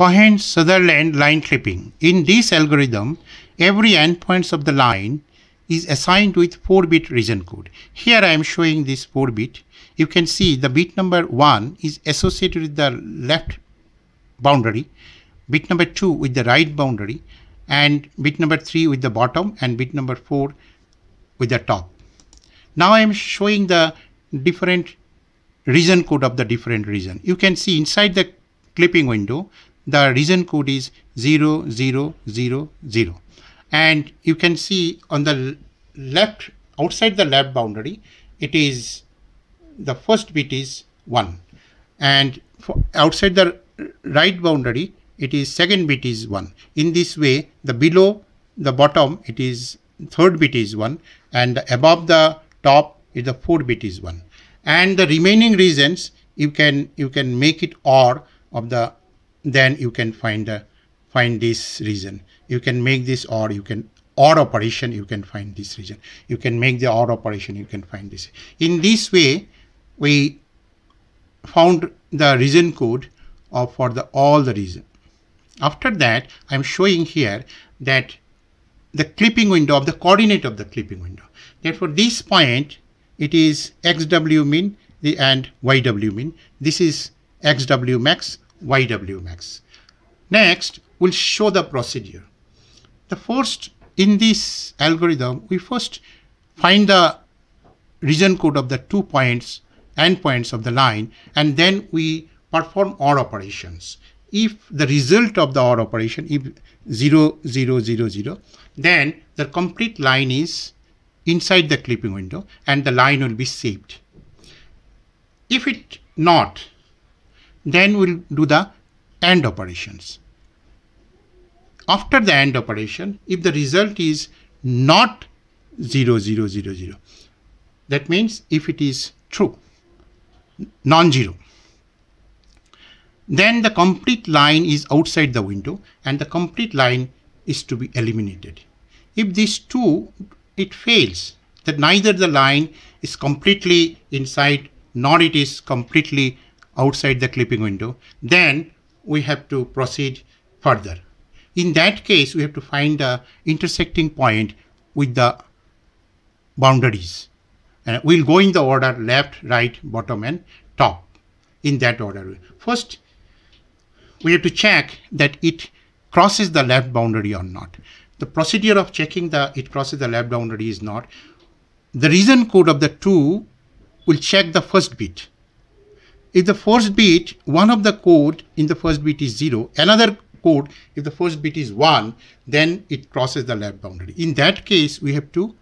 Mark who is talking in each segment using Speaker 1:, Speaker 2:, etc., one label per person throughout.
Speaker 1: Cohen-Sutherland line clipping. In this algorithm, every endpoints of the line is assigned with 4-bit region code. Here I am showing this 4-bit. You can see the bit number 1 is associated with the left boundary, bit number 2 with the right boundary, and bit number 3 with the bottom, and bit number 4 with the top. Now I am showing the different region code of the different region. You can see inside the clipping window, the region code is 0, 0, 0, 0. And you can see on the left, outside the left boundary, it is the first bit is 1. And for outside the right boundary, it is second bit is 1. In this way, the below the bottom, it is third bit is 1, and above the top is the fourth bit is 1. And the remaining regions, you can make it OR of the, then you can find this region. You can make this OR, you can OR operation, you can find this region. You can make the OR operation, you can find this. In this way, we found the region code for all the region. After that, I'm showing here that the clipping window of the coordinate of the clipping window. Therefore, this point, it is XW min and YW min. This is XW max, YW max. Next, we'll show the procedure. The first, in this algorithm, we first find the region code of the 2 points, endpoints of the line, and then we perform OR operations. If the result of the OR operation is 0, 0, 0, 0, then the complete line is inside the clipping window and the line will be saved. If it not, then we'll do the AND operations. After the AND operation, if the result is not 0, 0, 0, 0, that means if it is true, non-zero, then the complete line is outside the window and the complete line is to be eliminated. If these two, it fails, that neither the line is completely inside nor it is completely outside the clipping window, then we have to proceed further. In that case, we have to find the intersecting point with the boundaries. And we'll go in the order left, right, bottom, and top, in that order. First, we have to check that it crosses the left boundary or not. The procedure of checking that it crosses the left boundary is not. The region code of the 2 will check the first bit. If the first bit, one of the code in the first bit is 0, another code, if the first bit is 1, then it crosses the left boundary. In that case, we have to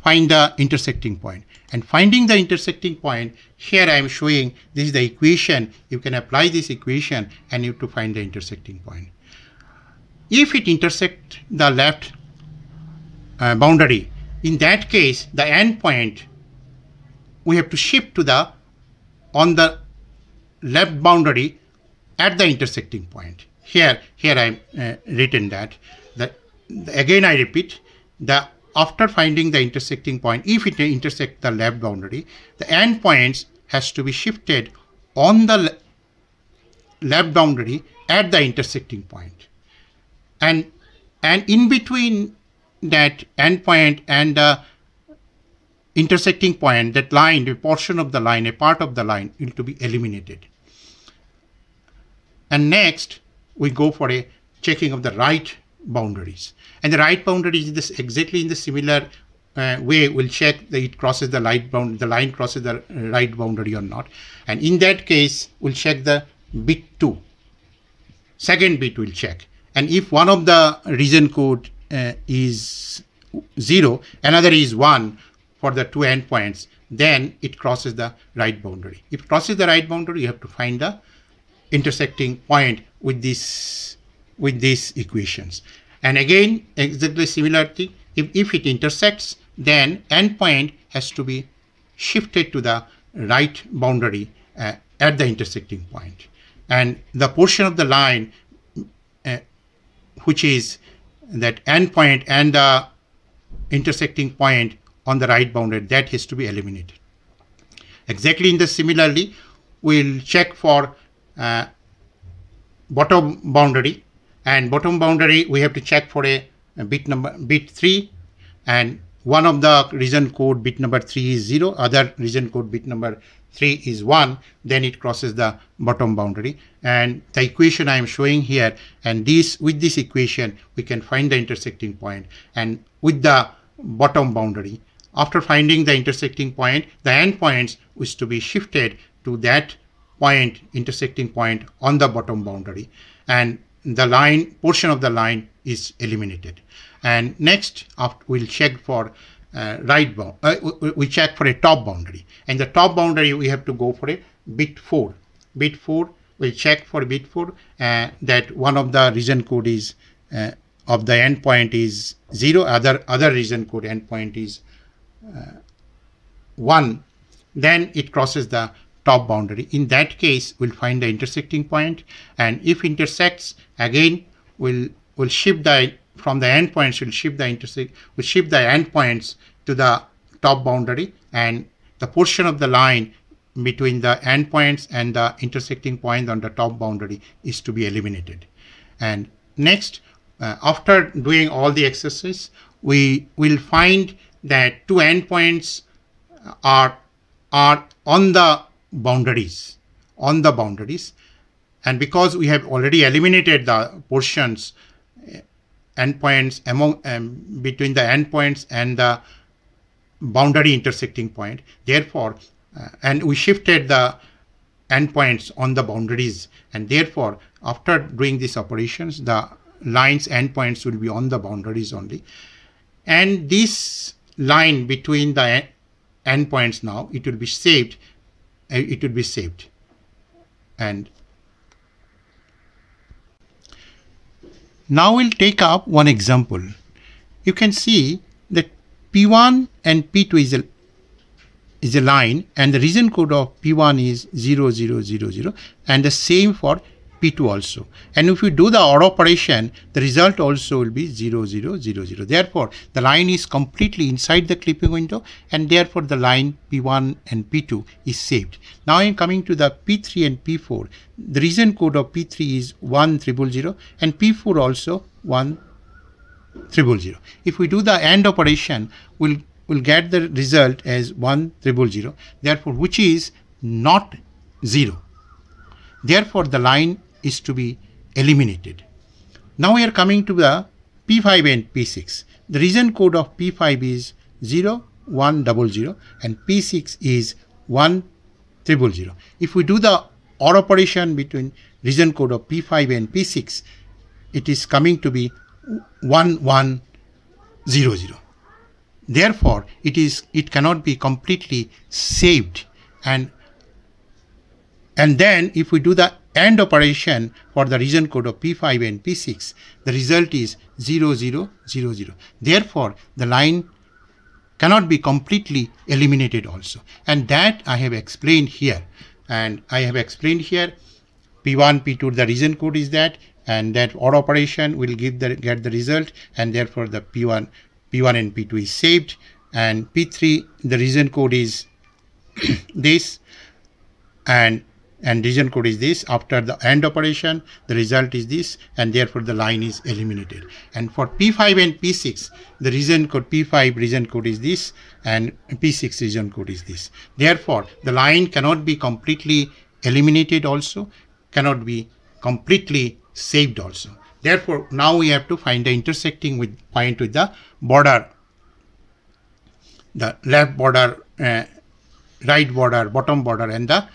Speaker 1: find the intersecting point. And finding the intersecting point, here I am showing this is the equation. You can apply this equation and you have to find the intersecting point. If it intersects the left boundary, in that case, the end point, we have to shift to the, on the left boundary at the intersecting point. Here I am written that again I repeat, after finding the intersecting point, if it intersects the left boundary, the end points has to be shifted on the left boundary at the intersecting point. And in between that end point and the intersecting point, that line, a portion of the line, a part of the line will to be eliminated. And next, we go for a checking of the right boundaries. And the right boundary is exactly in the similar way. We'll check that it crosses the right boundary, the line crosses the right boundary or not. And in that case, we'll check the bit 2. Second bit we'll check. And if one of the region code is 0, another is 1 for the 2 endpoints, then it crosses the right boundary. If it crosses the right boundary, you have to find the intersecting point with these equations. And again, exactly similar thing. If it intersects, then endpoint has to be shifted to the right boundary at the intersecting point. And the portion of the line which is that endpoint and the intersecting point on the right boundary, that has to be eliminated. Exactly in the similarly, we'll check for bottom boundary, and bottom boundary we have to check for a bit 3, and one of the region code bit number 3 is 0, other region code bit number 3 is 1, then it crosses the bottom boundary. And the equation I am showing here, and with this equation we can find the intersecting point, and with the bottom boundary, after finding the intersecting point, the endpoints is to be shifted to that point, intersecting point on the bottom boundary, and the line portion of the line is eliminated. And next we'll check for we check for a top boundary, and the top boundary we have to go for a bit 4. Bit 4, we'll check for bit 4 that one of the region code is of the endpoint is 0, other region code endpoint is 1, then it crosses the top boundary. In that case, we'll find the intersecting point, and if intersects, again we'll shift from the endpoints, we'll shift the endpoints to the top boundary, and the portion of the line between the endpoints and the intersecting point on the top boundary is to be eliminated. And next, after doing all the exercises, we will find that two endpoints are on the boundaries, and because we have already eliminated the portions endpoints between the endpoints and the boundary intersecting point, therefore and we shifted the endpoints on the boundaries, and therefore after doing these operations the lines endpoints will be on the boundaries only, and this line between the endpoints now it will be saved. And now we'll take up one example. You can see that P1 and P2 is a line, and the region code of P1 is 0, 0, 0, 0, and the same for P2 also. And if we do the OR operation, the result also will be 0, 0, 0, 0. Therefore, the line is completely inside the clipping window, and therefore the line P1 and P2 is saved. Now I am coming to the P3 and P4. The region code of P3 is 1,000, and P4 also 1,000. If we do the AND operation, we'll get the result as 1,000, therefore which is not 0. Therefore, the line is to be eliminated. Now we are coming to the P5 and P6. The region code of P5 is 0, 1,000, and P6 is 1,000. If we do the OR operation between region code of P5 and P6, it is coming to be 1,100. Therefore, it cannot be completely saved, and then if we do the AND operation for the region code of P5 and P6, the result is 0, 0, 0, 0. Therefore, the line cannot be completely eliminated also, and that I have explained here. And I have explained here P1, P2, the region code is that, and that OR operation will get the result, and therefore the P1 and P2 is saved, and P3 the region code is this, and region code is this. After the AND operation, the result is this, and therefore the line is eliminated. And for P5 and P6, the region code P5 region code is this, and P6 region code is this. Therefore, the line cannot be completely eliminated also, cannot be completely saved also. Therefore, now we have to find the intersecting point with the border, the left border, right border, bottom border, and the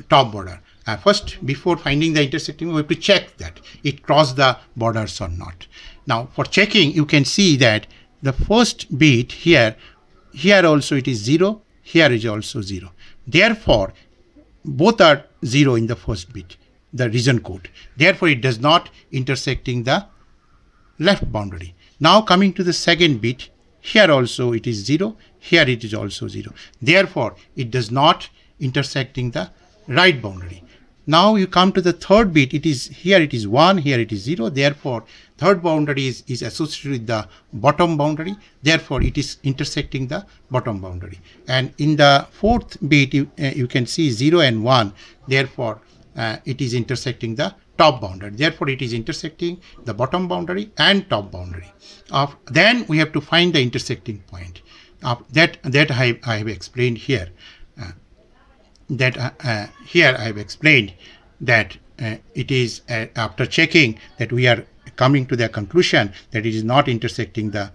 Speaker 1: top border. First, before finding the intersecting, we have to check that it crossed the borders or not. Now, for checking, you can see that the first bit here also it is 0, here is also 0. Therefore, both are 0 in the first bit, the region code. Therefore, it does not intersecting the left boundary. Now, coming to the second bit, here also it is 0, here it is also 0. Therefore, it does not intersecting the right boundary. Now you come to the third bit, here it is 1, here it is 0. Therefore, third boundary is associated with the bottom boundary. Therefore, it is intersecting the bottom boundary. And in the fourth bit, you can see 0 and 1. Therefore, it is intersecting the top boundary. Therefore, it is intersecting the bottom boundary and top boundary. Then we have to find the intersecting point. That I have explained here. Here I have explained that it is after checking that we are coming to the conclusion that it is not intersecting the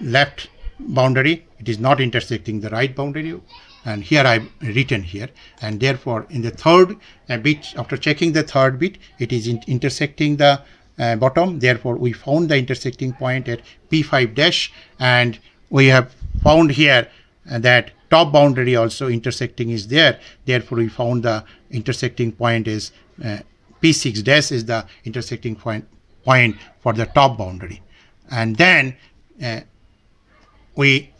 Speaker 1: left boundary, it is not intersecting the right boundary, and here I've written here, and therefore in the third bit, after checking the third bit, it is intersecting the bottom. Therefore we found the intersecting point at P5 dash, and we have found here that top boundary also intersecting is there. Therefore we found the intersecting point is P6 dash is the intersecting point for the top boundary. And then we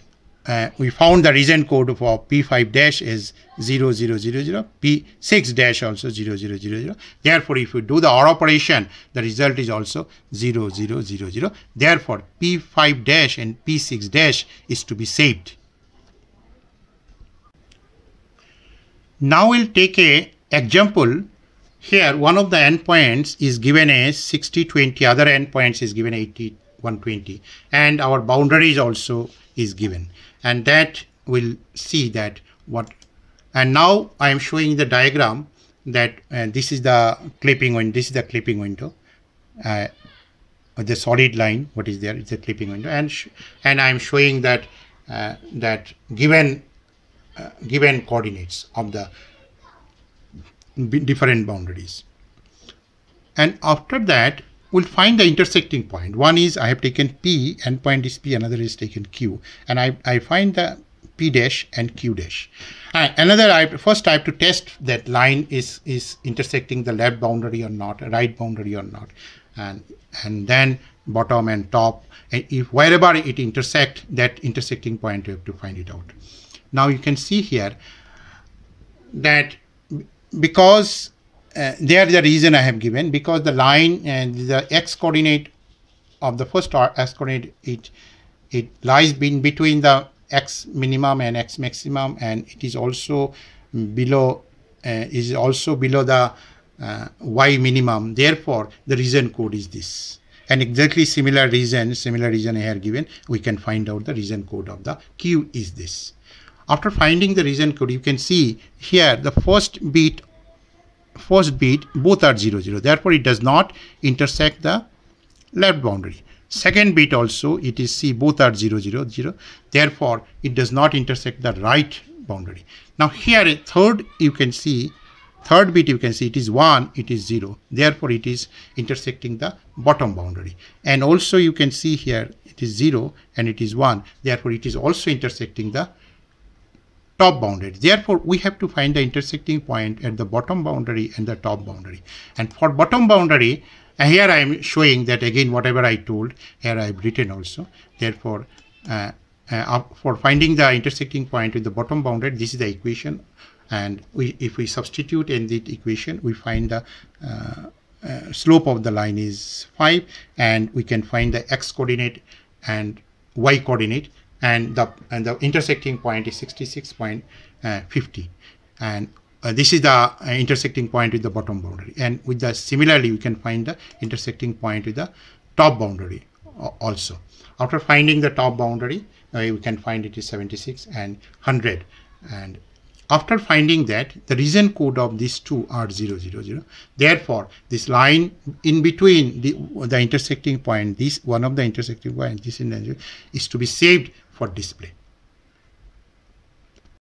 Speaker 1: found the region code for P5 dash is 0000, P6 dash also 0000. Therefore, if we do the OR operation, the result is also 0000. Therefore, P5 dash and P6 dash is to be saved. Now we'll take a example. Here, one of the endpoints is given as 60-20, other endpoints is given 80-120, and our boundaries also is given. And that we'll see that what. And now I am showing the diagram that this is the clipping window. This is the clipping window. The solid line, what is there? It's a clipping window, and I am showing that that given coordinates of the different boundaries. And after that, we'll find the intersecting point. One is I have taken P, endpoint is P, another is taken Q, and I find the P dash and Q dash. First I have to test that line is intersecting the left boundary or not, right boundary or not, and then bottom and top, and if wherever it intersect, that intersecting point you have to find it out. Now you can see here that because there the reason I have given, because the line and the x coordinate of the first x coordinate, it lies in between the x minimum and x maximum, and it is also below the y minimum. Therefore the region code is this, and exactly similar region here given, we can find out the region code of the Q is this. After finding the region code, you can see here the first bit both are 0, 0. Therefore, it does not intersect the left boundary. Second bit also, it is C, both are 0, 0, 0. Therefore, it does not intersect the right boundary. Now here, third bit you can see it is 1, it is 0. Therefore, it is intersecting the bottom boundary. And also you can see here it is 0 and it is 1. Therefore, it is also intersecting the top boundary. Therefore, we have to find the intersecting point at the bottom boundary and the top boundary. And for bottom boundary, here I am showing that again whatever I told, here I have written also. Therefore, for finding the intersecting point with the bottom boundary, this is the equation. And if we substitute in the equation, we find the slope of the line is 5, and we can find the x coordinate and y coordinate, and the intersecting point is 66.50, and this is the intersecting point with the bottom boundary. And with the similarly, we can find the intersecting point with the top boundary also. After finding the top boundary, we can find it is 76 and 100. And after finding that, the region code of these two are 0, 0, 0. Therefore, this line in between the intersecting point, this one of the intersecting point, this is to be saved for display.